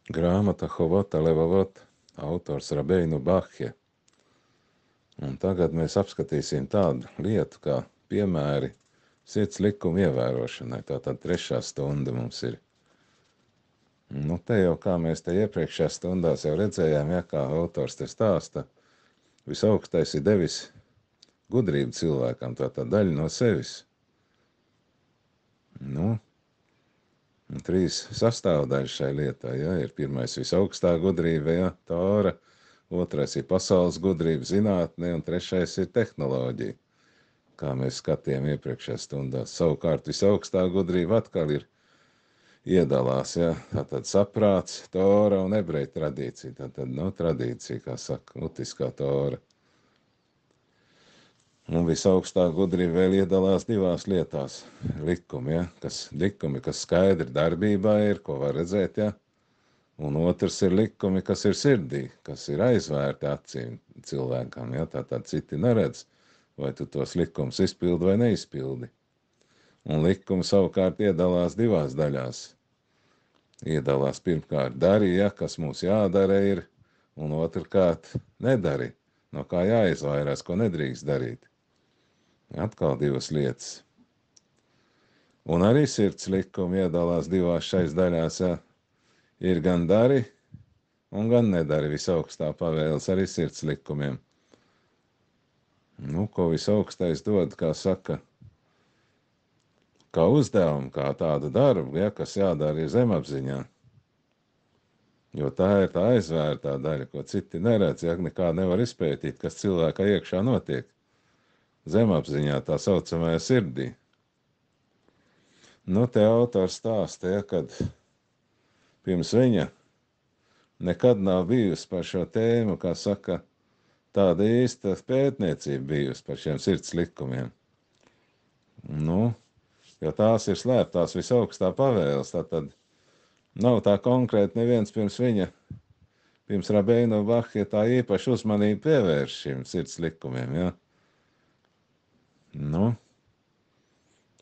Grāmata Hovota Levavot, autors Rabeinu Bahja. Un tagad mēs apskatīsim tādu lietu kā piemēri sirds likumu ievērošanai. Tātad 3. stunda mums ir. Nu, te jau kā mēs te iepriekšējās stundās jau redzējām, ja kā autors te stāsta, visaugstais ir devis gudrību cilvēkam, tātad daļa no sevis. Nu, 3 sastāvdaļas šai lietai, ja, ir pirmais visaugstā gudrība, ja, Tora, otrais ir pasaules gudrība, zinātne, un trešais ir tehnoloģija, kā mēs skatījām iepriekšējās stundās. Savukārt visaugstā gudrība atkal ir iedalās, ja, tātad saprāts, Tora un ebreju tradīcija, tātad, nu, tradīcija, kā saka, mutiskā Tora. Un visaugstā gudrība vēl iedalās 2 lietās. Likumi, ja, kas skaidri darbībā ir, ko var redzēt, ja, un otrs ir likumi, kas ir sirdī, kas ir aizvērti acīm cilvēkam, ja, tātad citi neredz, vai tu tos likumus izpildi vai neizpildi. Un likumi savukārt iedalās 2 daļās. Iedalās pirmkārt dari, ja, kas mums jādara ir, un otrkārt nedari, no kā jāizvairās, ko nedrīkst darīt. Atkal 2 lietas. Un arī sirds likumi iedalās 2 šais daļās, ja, ir gan dari, un gan nedari visaugstā pavēles arī sirds likumiem. Nu, ko visaugstais dod, kā saka, kā uzdevumu, kā tādu darbu, ja, kas jādara ir zemapziņā. Jo tā ir tā aizvērtā daļa, ko citi neredz, ja nekā nevar izpētīt, kas cilvēkā iekšā notiek. Zemapziņā, tā saucamajā sirdī. Nu, te autors stāsta, ja, kad pirms viņa nekad nav bijusi par šo tēmu, kā saka, tāda īsta pētniecība bijusi par šiem sirds likumiem. Nu, jo tās ir slēptās visaugstā pavēles, tad nav tā konkrēti neviens pirms viņa, pirms Rabeinu Bahja tā īpaši uzmanību pievērš šiem sirds likumiem, ja. Nu,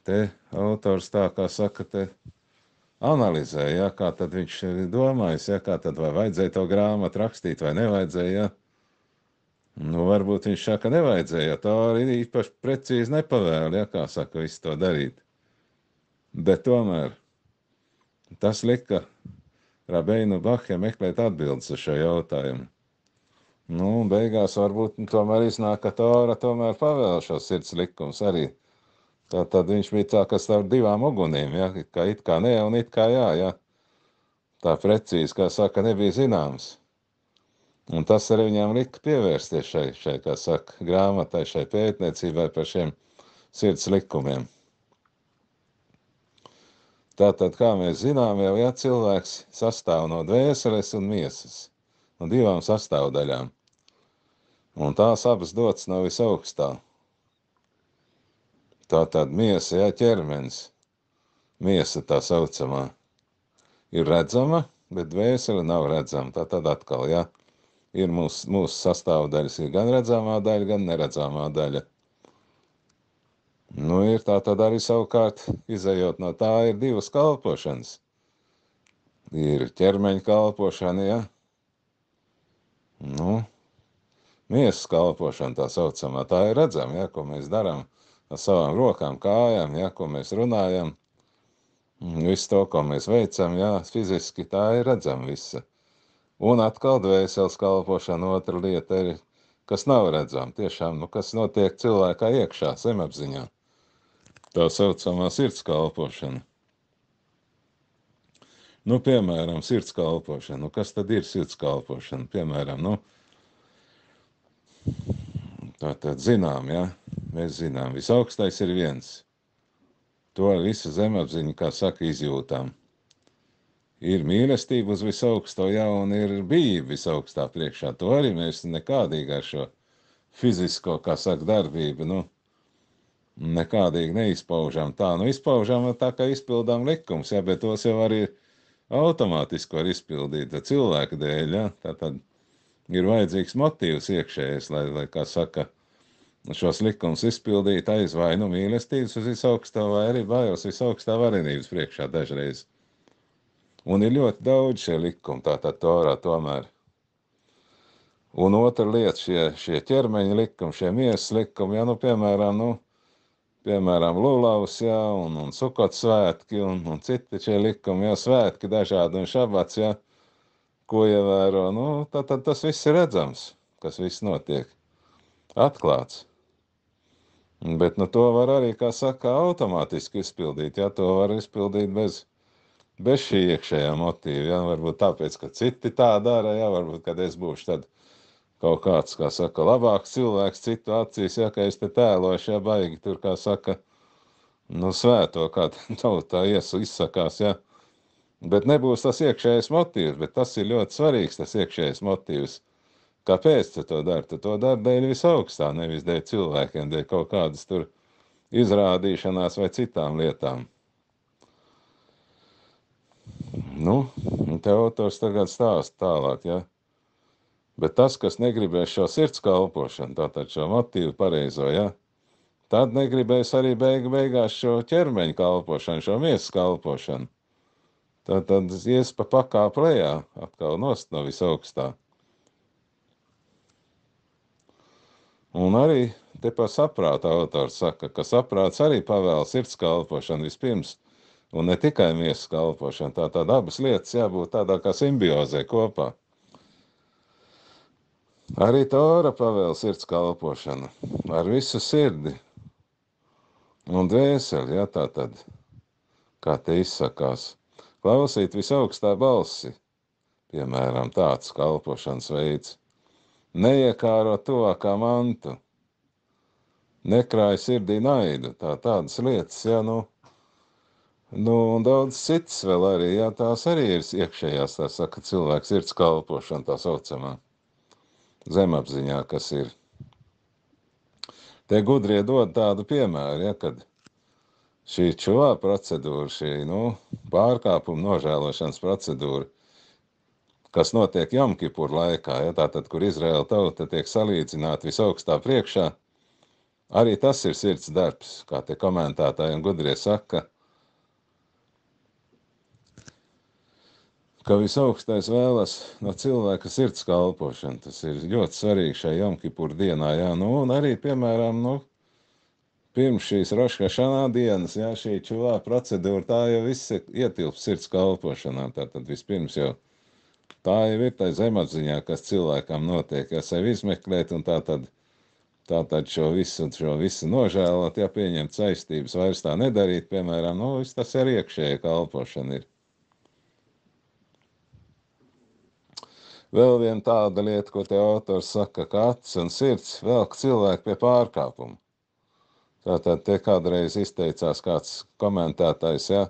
te autors tā, kā saka, te analizē, ja, kā tad viņš ir domājis, ja, kā tad vai vajadzēja to grāmatu rakstīt vai nevajadzēja, ja. Nu, varbūt viņš saka, nevajadzēja, jo tā arī īpaši precīzi nepavēl, ja, kā saka, visu to darīt. Bet tomēr tas lika Rabeinu Bahja meklēt atbildes uz šo jautājumu. Nu, beigās varbūt tomēr iznāk, ka Tora tomēr pavēl šo sirds likums arī. Tad viņš bija tā, kas ar 2 ugunīm, ja, ka it kā ne un it kā jā, ja. Tā precīzi, kā saka, nebija zināms. Un tas arī viņām lika pievērsties šai, kā saka, grāmatai, šai pētniecībai par šiem sirds likumiem. Tātad, kā mēs zinām, jau, ja, cilvēks sastāv no dvēseles un miesas, no 2 sastāvdaļām. Un tās abas dotas no visaugstā. Tātad miesa, ja, ķermenis, miesa tā saucamā, ir redzama, bet dvēsele nav redzama. Tātad atkal, ja, ir mūsu sastāvdaļas, ir gan redzamā daļa, gan neredzamā daļa. Nu, ir tātad arī savukārt, izējot no tā, ir 2 kalpošanas. Ir ķermeņa kalpošana, ja, nu, miesas kalpošana tā saucamā, tā ir redzama, ja, ko mēs darām ar savām rokām, kājām, ja, ko mēs runājam, visu to, ko mēs veicam, ja, fiziski, tā ir redzama visa. Un atkal dvēseles kalpošana, otra lieta ir, kas nav redzama, tiešām, nu, kas notiek cilvēkā iekšā, zemapziņā. Tā saucamā sirds kalpošana. Nu, piemēram, sirds kalpošana. Nu, kas tad ir sirds kalpošana? Piemēram, nu, tātad zinām, ja, mēs zinām, visaugstais ir viens. To ar visu zemapziņu, kā saka, izjūtām. Ir mīlestība uz visaugsto, ja, un ir bijība visaugstā priekšā. To arī mēs nekādīgi ar šo fizisko, kā saka, darbību, nu, nekādīgi neizpaužam. Tā, nu, izpaužam tā, kā izpildām likums, ja, bet tos jau arī automātiski var izpildīt cilvēka dēļ, ja. Tātad ir vajadzīgs motīvs iekšējais, lai kā saka, šos likumus izpildīt aiz vai nu mīlestības uz visaugstā, vai arī bailes visaugstā varenības priekšā dažreiz. Un ir ļoti daudz šie likumi, tātad Torā tomēr. Un otra lieta, šie ķermeņa likumi, šie miesas likumi, ja, piemēram, Lulavas, ja, un Sukot svētki, un citi šie likumi, ja, svētki dažādi, un šabats, ja, ko ievēro, tad tas viss ir redzams, kas viss notiek, atklāts. Bet, to var arī, kā saka, automātiski izpildīt, ja, to var izpildīt bez šī iekšējā motīva, ja, varbūt tāpēc, ka citi tā dara, ja, varbūt, kad es būšu tad kaut kāds, kā saka, labāks cilvēks citu acīs, ja, ka es te tēlošu, ja, baigi tur, kā saka, svēto, kā tautā izsakās, ja, bet nebūs tas iekšējais motīvs, bet tas ir ļoti svarīgs, tas iekšējais motīvs. Kāpēc tu to dari? Tu to dari dēļ visaugstā, nevis dēļ cilvēkiem, dēļ kaut kādas tur izrādīšanās vai citām lietām. Te autors tagad stāsta tālāk, ja. Bet tas, kas negribēs šo sirds kalpošanu, tātad šo motīvu pareizo, ja, tad negribēs arī beigās šo ķermeņa kalpošanu, šo miesas kalpošanu. Tad ies pa pakāpu lejā, atkal nost no visaugstā. Un arī te par saprātu autors saka, ka saprāts arī pavēl sirds kalpošanu vispirms, un ne tikai miesas kalpošanu, tātad abas lietas jābūt tādā kā simbiozē kopā. Arī Tora pavēl sirds kalpošanu ar visu sirdi un dvēseli, ja, tātad, kā te izsakās, klausīt visaugstā balsi, piemēram, tāds kalpošanas veids, neiekāro tuvākā mantu, nekrāj sirdī naidu, tādas lietas, ja, un daudz cits vēl arī, ja, tās arī ir iekšējās, tā saka, cilvēks sirds kalpošana, tā saucamā. Zemapziņā, kas ir. Te gudrie dod tādu piemēru, ja, kad šī čuvā procedūra, šī, pārkāpuma nožēlošanas procedūra, kas notiek Jomkipur laikā, ja, tātad, kur Izraēla tauta tiek salīdzināta visaugstā priekšā, arī tas ir sirds darbs, kā te komentētāji un gudrie saka, ka visaugstais vēlas no cilvēka sirds kalpošanu. Tas ir ļoti svarīgi šai Jomkipur dienā, jā, un arī, piemēram, pirms šīs Roš Hašanā dienas, jā, šī čuvā procedūra, tā jau viss ietilps sirds kalpošanā, tātad vispirms jau tā jau ir tā zemapziņā, kas cilvēkam notiek, ja sevi izmeklēt un tātad šo visu nožēlot, ja pieņemt saistības vairs tā nedarīt, piemēram, viss tas ir iekšēja kalpošana ir. Vēl viena tāda lieta, ko te autors saka, ka acis un sirds velk cilvēku pie pārkāpuma. Tātad te kādreiz izteicās kāds komentētājs, ja,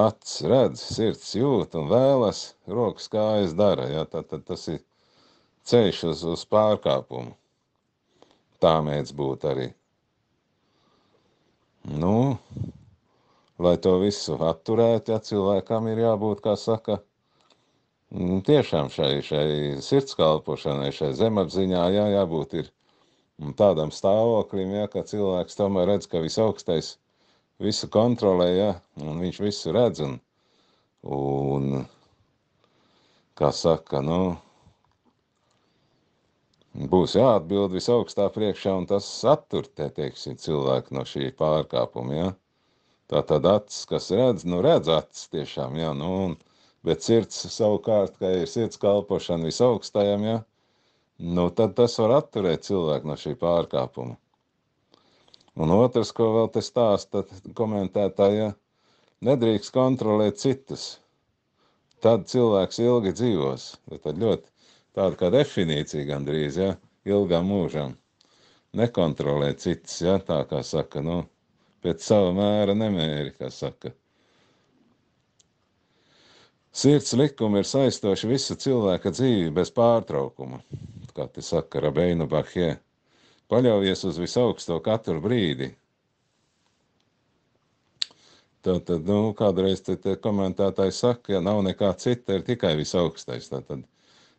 acis redz, sirds jūt un vēlas, rokas kājas dara, ja, tātad tas ir ceļš uz pārkāpumu. Tā mēdz būt arī. Lai to visu atturētu, ja cilvēkam ir jābūt, kā saka, tiešām šai sirds kalpošanai, šai zemapziņā, jā, jābūt ir tādam stāvoklim, ja, ka cilvēks tomēr redz, ka visaugstais visu kontrolē, ja, un viņš visu redz, un kā saka, būs jāatbild visaugstā priekšā, un tas attur, teiksim, cilvēku no šī pārkāpuma, ja. Tātad acis, kas redz, redz acis tiešām, ja, bet sirds savukārt, ka ir sirds kalpošana visaugstajam, ja, tad tas var atturēt cilvēku no šī pārkāpuma. Un otrs, ko vēl te stāsta komentētāji, ja, nedrīkst kontrolēt citus. Tad cilvēks ilgi dzīvos. Tad ļoti tāda kā definīcija gandrīz, ja, ilgam mūžam. Nekontrolēt citus, ja, tā kā saka, pēc sava mēra nemēri, kā saka. Sirds likumi ir saistoši visu cilvēka dzīvi bez pārtraukuma, kā te saka Rabeinu Bahē. Paļaujies uz visaugsto katru brīdi. Tātad, kādreiz te komentētājs saka, ja nav nekā cita, ir tikai visaugstais. Tātad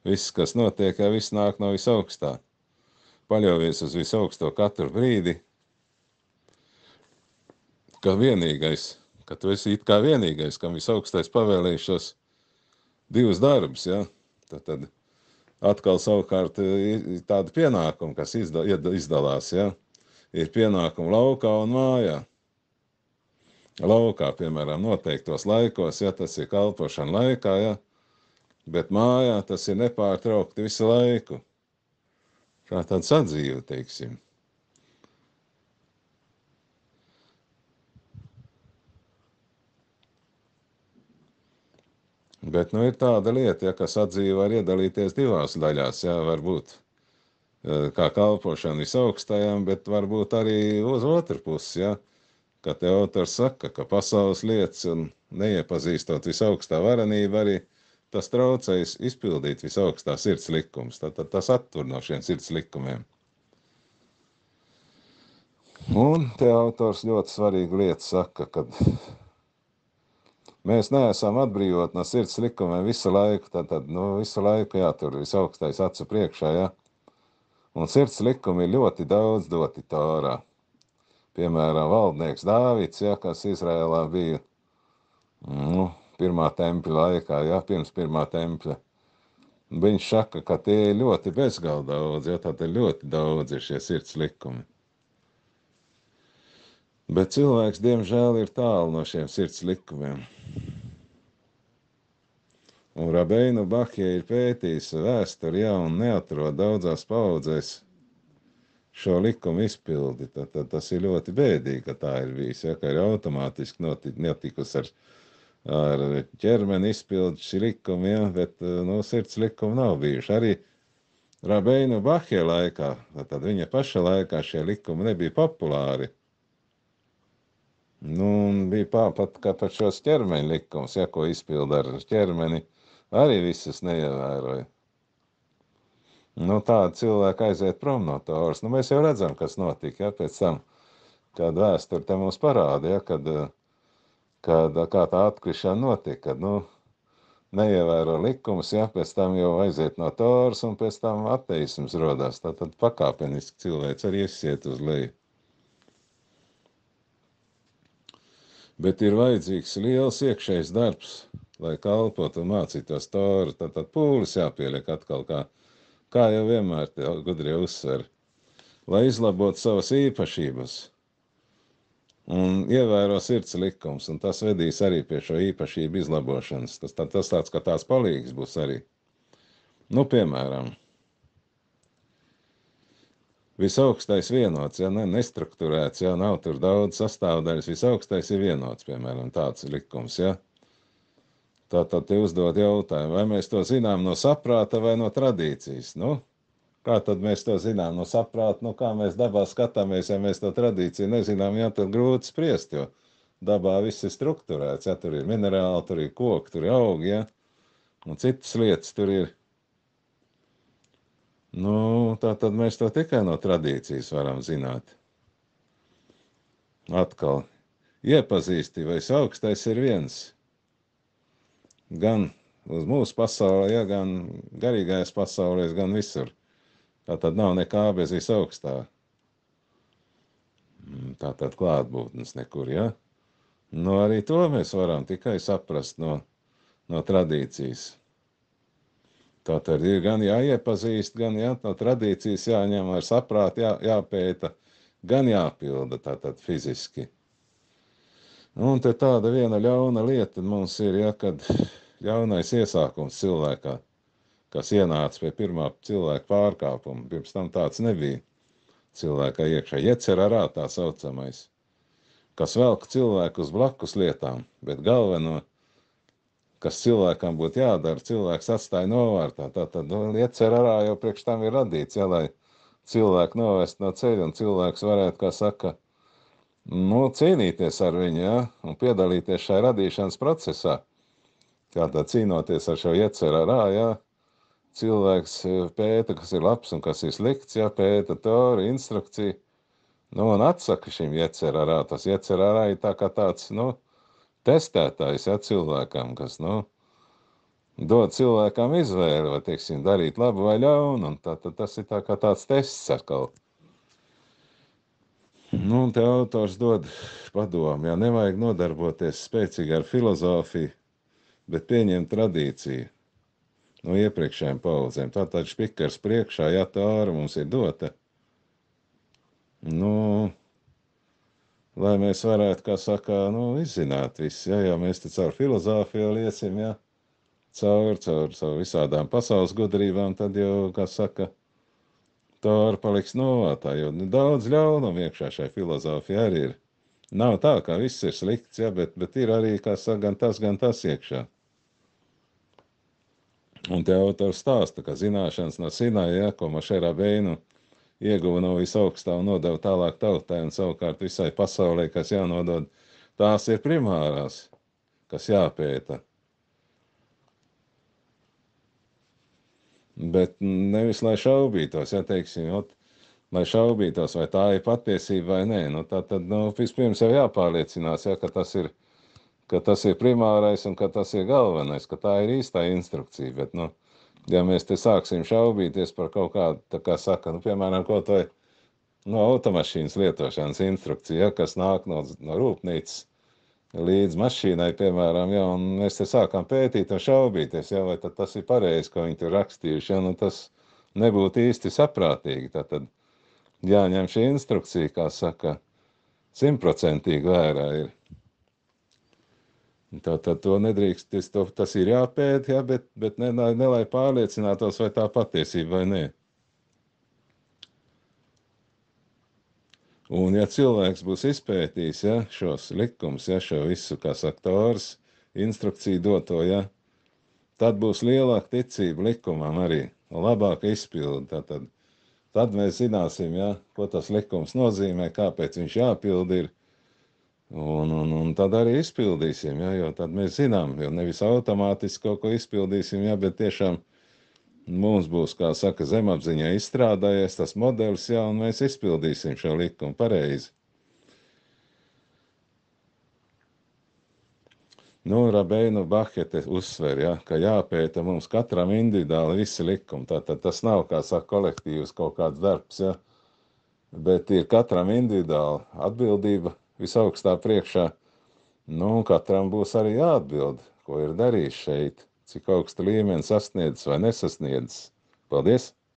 viss, kas notiek, ja viss nāk no visaugstā. Paļaujies uz visaugsto katru brīdi, ka vienīgais, ka tu esi it kā vienīgais, kam visaugstais pavēlējis šos divus darbus, ja? Tad atkal savukārt tādi pienākumi, kas izdalās, ja? Ir pienākumi laukā un mājā. Laukā, piemēram, noteiktos laikos, ja tas ir kalpošana laikā, ja? Bet mājā tas ir nepārtraukti visu laiku. Kā tāda sadzīve, teiksim. Bet, nu, ir tāda lieta, ja, ka sadzīve var iedalīties divās daļās, jā, varbūt kā kalpošana visaugstajām, bet varbūt arī uz otru pusi, ja, ka te autors saka, ka pasaules lietas un neiepazīstot visaugstā varenība arī tas traucējas izpildīt visaugstā sirds likums, tad tas attur no šiem sirds likumiem. Un te autors ļoti svarīgu lietu saka, kad mēs neesam atbrīvot no sirds likumiem visu laiku, tad visu laiku jātur visaugstais acu priekšā, ja? Un sirds likumi ir ļoti daudz doti Tārā. Piemēram, valdnieks Dāvids, ja, kas Izrēlā bija pirmā tempļa laikā, ja, pirms pirmā tempļa. Viņš saka, ka tie ir ļoti bezgalīgi daudz, ja, tad ļoti daudz ir šie sirds likumi. Bet cilvēks, diemžēl, ir tālu no šiem sirds likumiem. Un Rabeinu Bahja ir pētījis vēsturi, ja, un neatrod daudzās paudzēs šo likumu izpildi. Tad tas ir ļoti bēdīgi, ka tā ir bijis, ja, ka ir automātiski notikusi ar ķermeni izpildi šī likuma, ja, bet sirds likuma nav bijuši. Arī Rabeinu Bahja laikā, tad viņa paša laikā šie likumi nebija populāri. Bija pat šos ķermeņa likums, ja, ko izpilda ar ķermeni, arī visus neievēroja. Tādi cilvēki aiziet prom no Tóras. Mēs jau redzam, kas notika, ja, pēc tam, kad vēsture te mums parāda, ja, kad kā tā atkrišana notika, kad, neievēro likumus, ja, pēc tam jau aiziet no Tóras un pēc tam ateisms rodās. Tad pakāpeniski cilvēks arī iesiet uz leju. Bet ir vajadzīgs liels iekšējs darbs, lai kalpotu un mācītos Tóru, tad pūlis jāpieliek atkal, kā jau vienmēr te gudrie uzsver, lai izlabotu savas īpašības un ievēro sirds likums, un tas vedīs arī pie šo īpašību izlabošanas. Tas tāds, ka tās palīgs būs arī. Piemēram, visaugstais vienots, ja, nestrukturēts, ja, nav tur daudz sastāvdaļas, visaugstais ir vienots, piemēram, tāds likums, ja. Tātad te uzdod jautājumu, vai mēs to zinām no saprāta vai no tradīcijas, Kā tad mēs to zinām no saprāta, kā mēs dabā skatāmies, ja mēs to tradīciju nezinām, ja, tad grūti spriest, jo dabā viss ir strukturēts, ja, tur ir minerāli, tur ir koki, tur ir augi, ja, un citas lietas tur ir. Tātad mēs to tikai no tradīcijas varam zināt. Atkal, iepazīsti, vai augstais ir viens. Gan uz mūsu pasaulē, ja, gan garīgajās pasaulēs, gan visur. Tātad nav nekā bez visaugstā. Tātad klātbūtnes nekur, ja. Arī to mēs varam tikai saprast no tradīcijas. Tātad ir gan jāiepazīst, gan no tradīcijas jāņem ar saprātu, jāpēta, gan jāpilda tātad fiziski. Un te tāda viena ļauna lieta mums ir, ja, kad ļaunais iesākums cilvēkā, kas ienāca pie pirmā cilvēka pārkāpuma, pirms tam tāds nebija cilvēkā iekšā, jecerarā tā saucamais, kas velk cilvēku uz blakus lietām, bet galveno, kas cilvēkam būtu jādara, cilvēks atstāja novārtā. Tātad jecerarā jau priekš tam ir radīts, ja, lai cilvēku novest no ceļa, un cilvēks varētu, kā saka, cīnīties ar viņu, ja, un piedalīties šajā radīšanas procesā. Tātad cīnoties ar šo jecerarā, ja, cilvēks pēta, kas ir labs un kas ir slikts, ja, pēta Toru, instrukciju, un atsaka šim jecerarā. Tas jecerarā ir tā kā tāds, testētājs, ja, cilvēkam, kas, dod cilvēkam izvēli, vai, teiksim, darīt labu vai ļaunu, un tas ir tā kā tāds tests atkal. Nu, un te autors dod padomu, jā, nevajag nodarboties spēcīgi ar filozofiju, bet pieņemt tradīciju no iepriekšējām paudzēm. Tātad špikars priekšā, ja Tora mums ir dota, nu, lai mēs varētu, kā saka, nu, izzināt visu, ja mēs te caur filozofiju liecim, ja, caur visādām pasaules gudrībām, tad jau, kā saka, Tora paliks novātā, jo daudz ļaunumu iekšā šai filozofijai arī ir. Nav tā, ka viss ir slikts, ja, bet ir arī, kā saka, gan tas iekšā. Un te autors stāsta, ka zināšanas no Sinaja, ja, ko Mošē Rabeinu ieguva no visaugstā un nodeva tālāk tautai un savukārt visai pasaulē, kas jānodod, tās ir primārās, kas jāpēta. Bet nevis, lai šaubītos, ja teiksim, lai šaubītos, vai tā ir patiesība vai nē, nu tad, vispirms jau jāpārliecinās, ja, ka tas ir primārais un ka tas ir galvenais, ka tā ir īstā instrukcija, bet, nu, ja mēs te sāksim šaubīties par kaut kādu, tā kā saka, nu, piemēram, kaut vai automašīnas lietošanas instrukcija, ja, kas nāk no rūpnīcas līdz mašīnai, piemēram, ja, un mēs te sākam pētīt un šaubīties, ja, vai tad tas ir pareizi, ko viņi tur rakstījuši, ja, nu, tas nebūtu īsti saprātīgi, tad jāņem šī instrukcija, kā saka, 100% vērā ir. Tātad to nedrīkst, tas ir jāpēt, ja, bet ne lai pārliecinātos, vai tā patiesība vai nē. Un ja cilvēks būs izpētījis, ja, šos likumus, ja, šo visu, kā saka, Toras instrukciju doto, ja, tad būs lielāka ticība likumam arī, un labāka izpilda. Tad mēs zināsim, ja, ko tas likums nozīmē, kāpēc viņš jāpild ir, un tad arī izpildīsim, ja, jo tad mēs zinām, jo nevis automātiski kaut ko izpildīsim, ja, bet tiešām mums būs, kā saka, zemapziņā izstrādājies tas modelis, ja, un mēs izpildīsim šo likumu pareizi. Nu, Rabeinu Bahete uzsver, ja, ka jāpēta mums katram individuāli visi likumi. Tātad tas nav, kā saka, kolektīvs kaut kāds darbs, ja, bet ir katram individuāli atbildība visaugstā priekšā. Nu, katram būs arī jāatbild, ko ir darījis šeit, cik augstu līmeni sasniedzis vai nesasniedzis. Paldies!